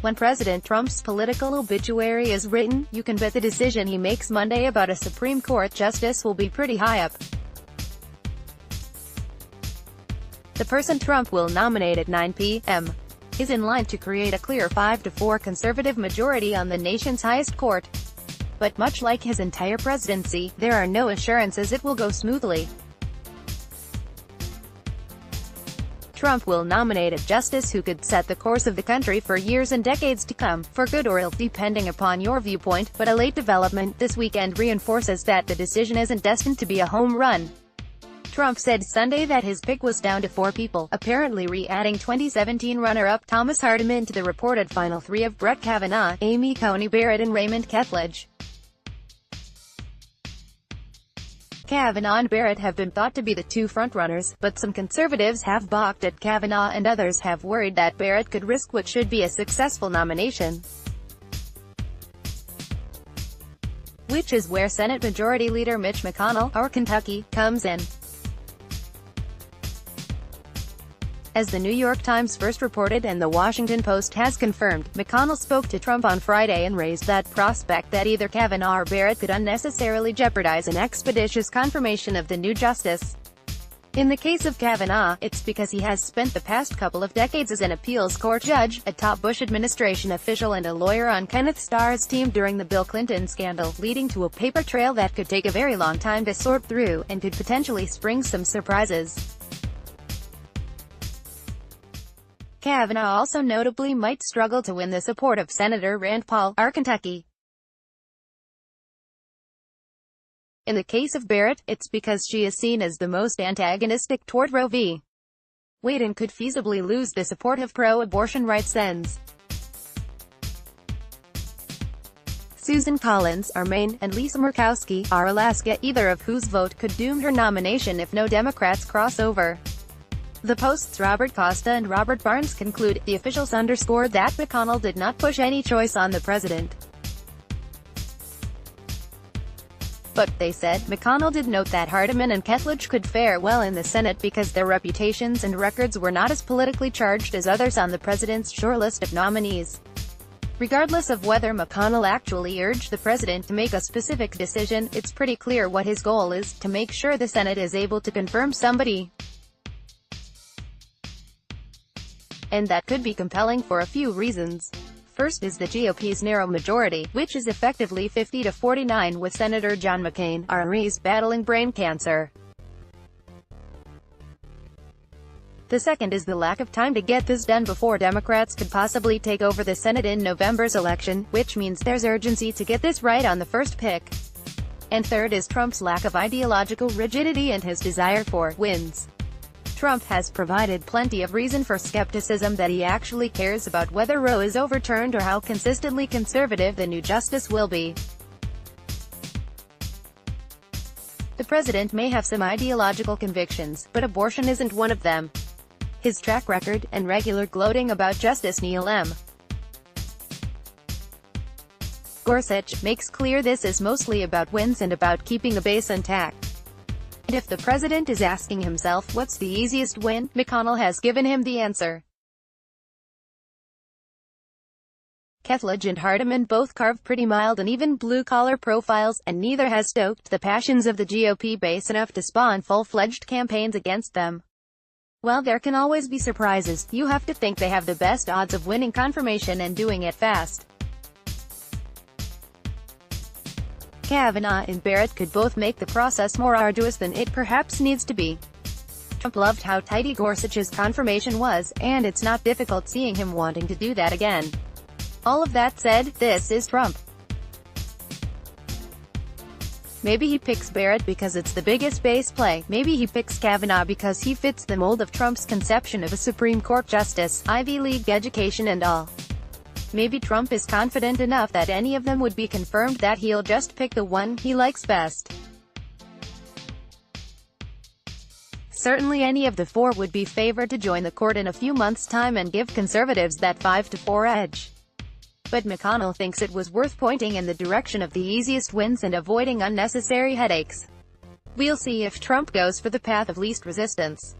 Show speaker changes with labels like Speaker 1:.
Speaker 1: When President Trump's political obituary is written, you can bet the decision he makes Monday about a Supreme Court justice will be pretty high up. The person Trump will nominate at 9 p.m. is in line to create a clear 5-4 conservative majority on the nation's highest court. But much like his entire presidency, there are no assurances it will go smoothly. Trump will nominate a justice who could set the course of the country for years and decades to come, for good or ill, depending upon your viewpoint, but a late development this weekend reinforces that the decision isn't destined to be a home run. Trump said Sunday that his pick was down to 4 people, apparently re-adding 2017 runner-up Thomas Hardiman to the reported final 3 of Brett Kavanaugh, Amy Coney Barrett and Raymond Kethledge. Kavanaugh and Barrett have been thought to be the 2 frontrunners, but some conservatives have balked at Kavanaugh and others have worried that Barrett could risk what should be a successful nomination. Which is where Senate Majority Leader Mitch McConnell, our Kentucky, comes in. As the New York Times first reported and the Washington Post has confirmed, McConnell spoke to Trump on Friday and raised that prospect that either Kavanaugh or Barrett could unnecessarily jeopardize an expeditious confirmation of the new justice. In the case of Kavanaugh, it's because he has spent the past couple of decades as an appeals court judge, a top Bush administration official and a lawyer on Kenneth Starr's team during the Bill Clinton scandal, leading to a paper trail that could take a very long time to sort through, and could potentially spring some surprises. Kavanaugh also notably might struggle to win the support of Senator Rand Paul, our Kentucky. In the case of Barrett, it's because she is seen as the most antagonistic toward Roe v. Wade and could feasibly lose the support of pro-abortion rights ends. Susan Collins, are Maine, and Lisa Murkowski, are Alaska, either of whose vote could doom her nomination if no Democrats cross over. The Post's Robert Costa and Robert Barnes conclude, the officials underscored that McConnell did not push any choice on the president. But, they said, McConnell did note that Hardiman and Kethledge could fare well in the Senate because their reputations and records were not as politically charged as others on the president's shortlist of nominees. Regardless of whether McConnell actually urged the president to make a specific decision, it's pretty clear what his goal is, to make sure the Senate is able to confirm somebody. And that could be compelling for a few reasons. First is the GOP's narrow majority, which is effectively 50-49 with Senator John McCain, RN's battling brain cancer. The second is the lack of time to get this done before Democrats could possibly take over the Senate in November's election, which means there's urgency to get this right on the first pick. And third is Trump's lack of ideological rigidity and his desire for wins. Trump has provided plenty of reason for skepticism that he actually cares about whether Roe is overturned or how consistently conservative the new justice will be. The president may have some ideological convictions, but abortion isn't one of them. His track record, and regular gloating about Justice Neil M. Gorsuch, makes clear this is mostly about wins and about keeping the base intact. And if the president is asking himself what's the easiest win, McConnell has given him the answer. Kethledge and Hardiman both carve pretty mild and even blue-collar profiles, and neither has stoked the passions of the GOP base enough to spawn full-fledged campaigns against them. While there can always be surprises, you have to think they have the best odds of winning confirmation and doing it fast. Kavanaugh and Barrett could both make the process more arduous than it perhaps needs to be. Trump loved how tidy Gorsuch's confirmation was, and it's not difficult seeing him wanting to do that again. All of that said, this is Trump. Maybe he picks Barrett because it's the biggest base play, maybe he picks Kavanaugh because he fits the mold of Trump's conception of a Supreme Court justice, Ivy League education and all. Maybe Trump is confident enough that any of them would be confirmed that he'll just pick the one he likes best. Certainly any of the 4 would be favored to join the court in a few months' time and give conservatives that 5-4 edge. But McConnell thinks it was worth pointing in the direction of the easiest wins and avoiding unnecessary headaches. We'll see if Trump goes for the path of least resistance.